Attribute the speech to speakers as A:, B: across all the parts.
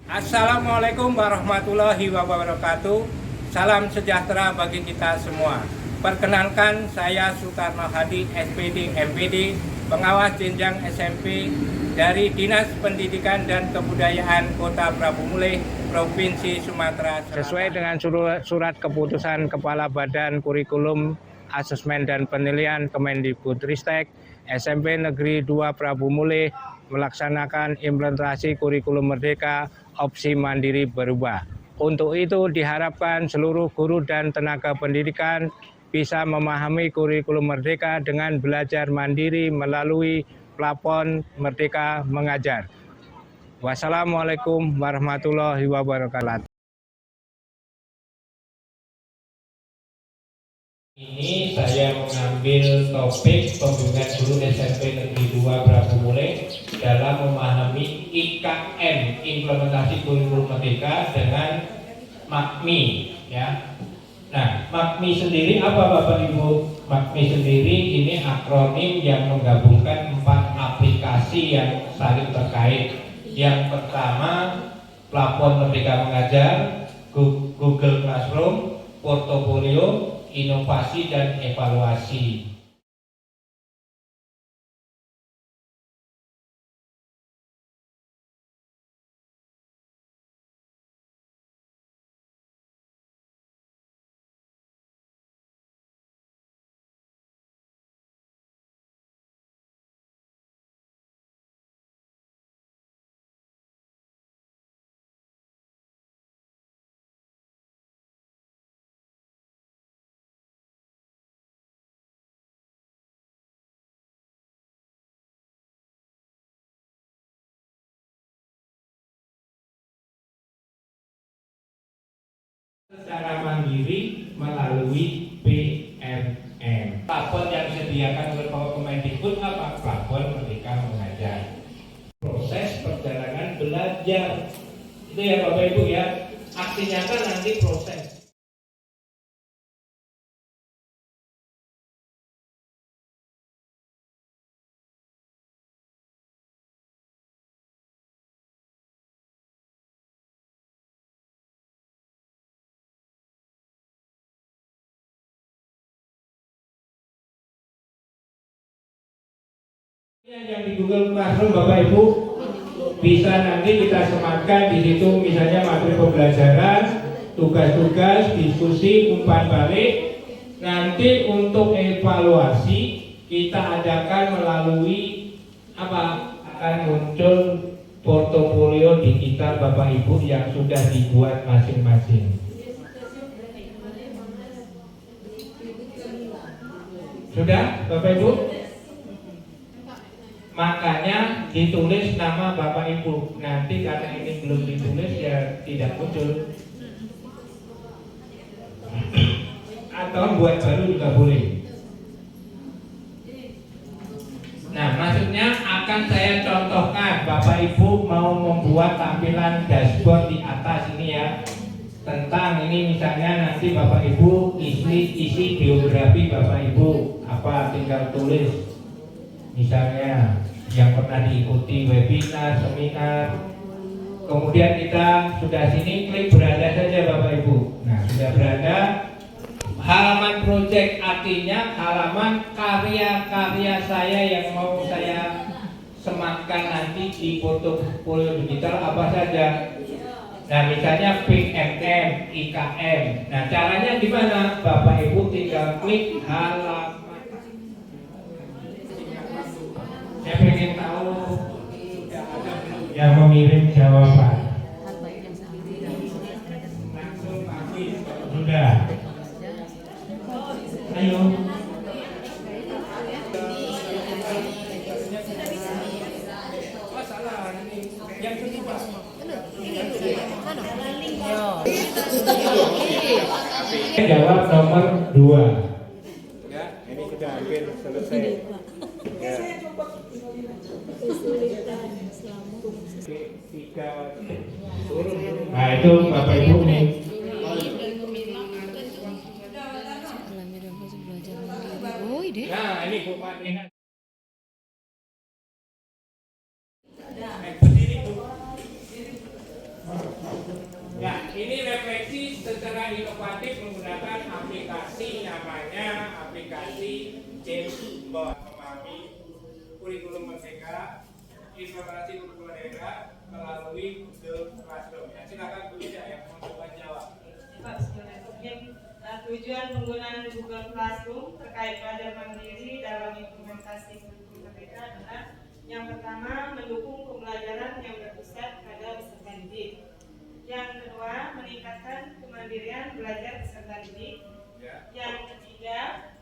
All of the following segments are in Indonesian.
A: Assalamualaikum warahmatullahi wabarakatuh. Salam sejahtera bagi kita semua. Perkenalkan, saya Sutarno Hadi, SPD MPD, pengawas jenjang SMP dari Dinas Pendidikan dan Kebudayaan Kota Prabu Mulih, Provinsi Sumatera Selatan. Sesuai dengan surat keputusan Kepala Badan Kurikulum, Asesmen dan Penilaian Kemendikbudristek, SMP Negeri 2 Prabu Mulih melaksanakan implementasi kurikulum merdeka opsi mandiri berubah. Untuk itu diharapkan seluruh guru dan tenaga pendidikan bisa memahami kurikulum merdeka dengan belajar mandiri melalui plafon Merdeka Mengajar. Wassalamualaikum warahmatullahi wabarakatuh.
B: Ini saya mengambil topik pembimbingan guru SMP Negeri 2 Prabu Mulih dalam memahami IKM, implementasi kurikulum merdeka, dengan MAKMI, ya. Nah, MAKMI sendiri apa Bapak Ibu? MAKMI sendiri ini akronim yang menggabungkan 4 aplikasi yang saling terkait. Yang pertama, plafon Merdeka Mengajar, Google Classroom, portofolio, inovasi dan evaluasi. Secara mandiri melalui PMM. Plafon yang disediakan oleh Kemendikbud apa? Plafon Merdeka Mengajar. Proses perjalanan belajar itu ya Bapak Ibu ya. Aksi nyata nanti proses. Yang di Google Classroom Bapak Ibu bisa nanti kita sematkan di situ, misalnya materi pembelajaran, tugas-tugas, diskusi, umpan balik. Nanti untuk evaluasi kita adakan melalui apa? Akan muncul portofolio digital Bapak Ibu yang sudah dibuat masing-masing. Sudah Bapak Ibu? Makanya ditulis nama Bapak Ibu. Nanti karena ini belum ditulis ya tidak muncul. Atau buat baru juga boleh. Nah, maksudnya akan saya contohkan. Bapak Ibu mau membuat tampilan dashboard di atas ini ya. Tentang ini misalnya nanti Bapak Ibu isi biografi Bapak Ibu. Apa tinggal tulis. Misalnya yang pernah diikuti webinar, seminar. Kemudian kita sudah sini, klik berada saja Bapak Ibu. Nah, sudah berada. Halaman project artinya halaman karya-karya saya yang mau saya sematkan nanti di portofolio digital apa saja. Nah, misalnya PMM, IKM. Nah, caranya gimana? Bapak Ibu tinggal klik halaman. Saya ingin tahu yang mengirim jawaban. Langsung pagi sudah. Ayo. Jawab nomor 2.
A: Ya, ini sudah hampir selesai. Ya.
B: Nah itu Bapak Ibu nih.
A: Nah ini Bu Martina. Berdiri Bu. Jambot memahami kurikulum merdeka, informasi kurikulum daerah melalui Google Classroom. Ya, silakan Bu Ida yang mau jawab.
C: Tujuan penggunaan Google Classroom terkait belajar mandiri dalam implementasi kurikulum merdeka adalah yang pertama, mendukung pembelajaran yang berpusat pada peserta didik. Yang kedua, meningkatkan kemandirian belajar peserta didik. Yang ketiga,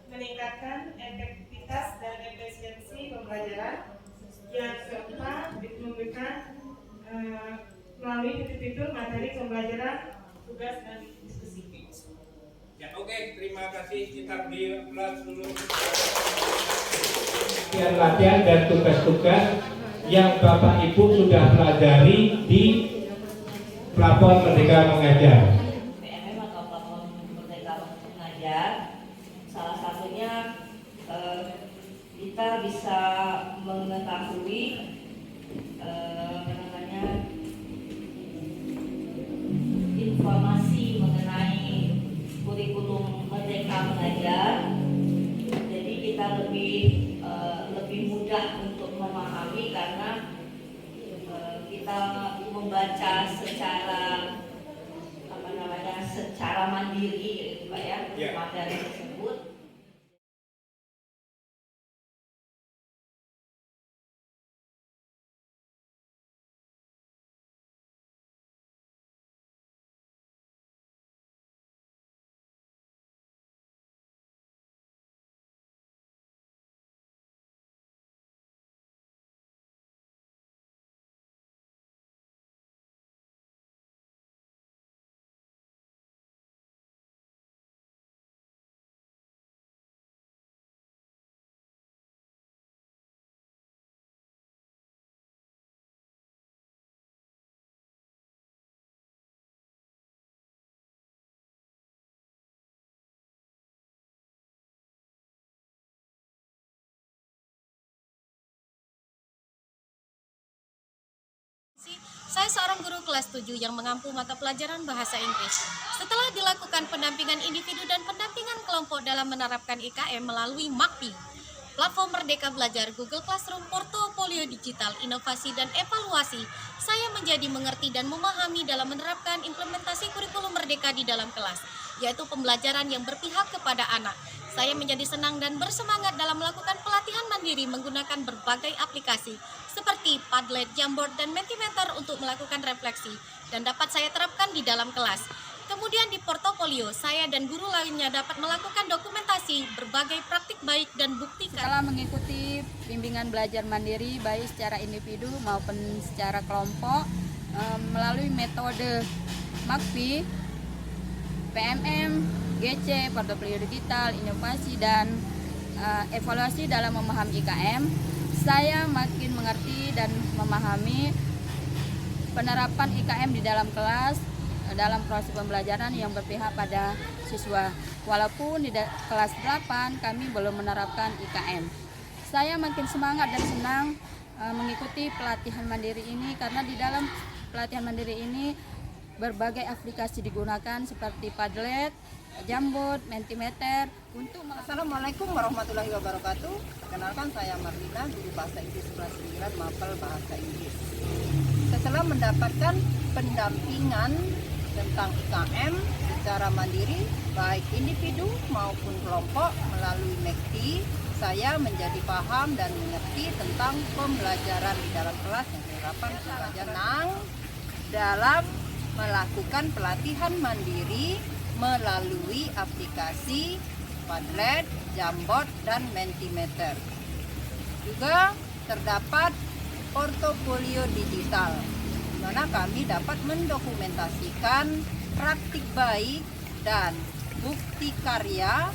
C: meningkatkan efektivitas dan efisiensi pembelajaran. Yang keempat, memberikan melalui fitur-fitur materi pembelajaran, tugas dan diskusi.
A: Ya, oke, terima kasih. Kita beri aplaus dulu.
B: Latihan dan tugas-tugas yang Bapak Ibu sudah pelajari di platform Merdeka Mengajar.
D: PMM atau platform Merdeka Mengajar, salah satunya kita bisa mengetahui informasi mengenai kurikulum Merdeka Mengajar. Jadi kita lebih mudah untuk memahami karena kita membaca secara mandiri, gitu Pak ya, materi tersebut.
E: Saya seorang guru kelas 7 yang mengampu mata pelajaran bahasa Inggris. Setelah dilakukan pendampingan individu dan pendampingan kelompok dalam menerapkan IKM melalui MAKPI, platform Merdeka Belajar, Google Classroom, portofolio digital, inovasi dan evaluasi, saya menjadi mengerti dan memahami dalam menerapkan implementasi kurikulum Merdeka di dalam kelas, yaitu pembelajaran yang berpihak kepada anak. Saya menjadi senang dan bersemangat dalam melakukan pelatihan mandiri menggunakan berbagai aplikasi seperti Padlet, Jamboard, dan Mentimeter untuk melakukan refleksi dan dapat saya terapkan di dalam kelas. Kemudian di portofolio, saya dan guru lainnya dapat melakukan dokumentasi berbagai praktik baik dan bukti.
F: Setelah mengikuti bimbingan belajar mandiri baik secara individu maupun secara kelompok melalui metode MAKPI, PMM, GC, portofolio digital, inovasi, dan evaluasi dalam memahami IKM, saya makin mengerti dan memahami penerapan IKM di dalam kelas dalam proses pembelajaran yang berpihak pada siswa. Walaupun di kelas 8 kami belum menerapkan IKM. Saya makin semangat dan senang mengikuti pelatihan mandiri ini karena di dalam pelatihan mandiri ini berbagai aplikasi digunakan seperti Padlet, Jamboard, Mentimeter untuk.
G: Assalamualaikum warahmatullahi wabarakatuh. Perkenalkan, saya Marlina, guru bahasa Inggris kelas 9 Mapel Bahasa Inggris. Setelah mendapatkan pendampingan tentang IKM secara mandiri baik individu maupun kelompok melalui MAKPI, saya menjadi paham dan mengerti tentang pembelajaran di dalam kelas yang diharapkan secara senang dalam melakukan pelatihan mandiri melalui aplikasi Padlet, Jamboard, dan Mentimeter. Juga terdapat portofolio digital, di mana kami dapat mendokumentasikan praktik baik dan bukti karya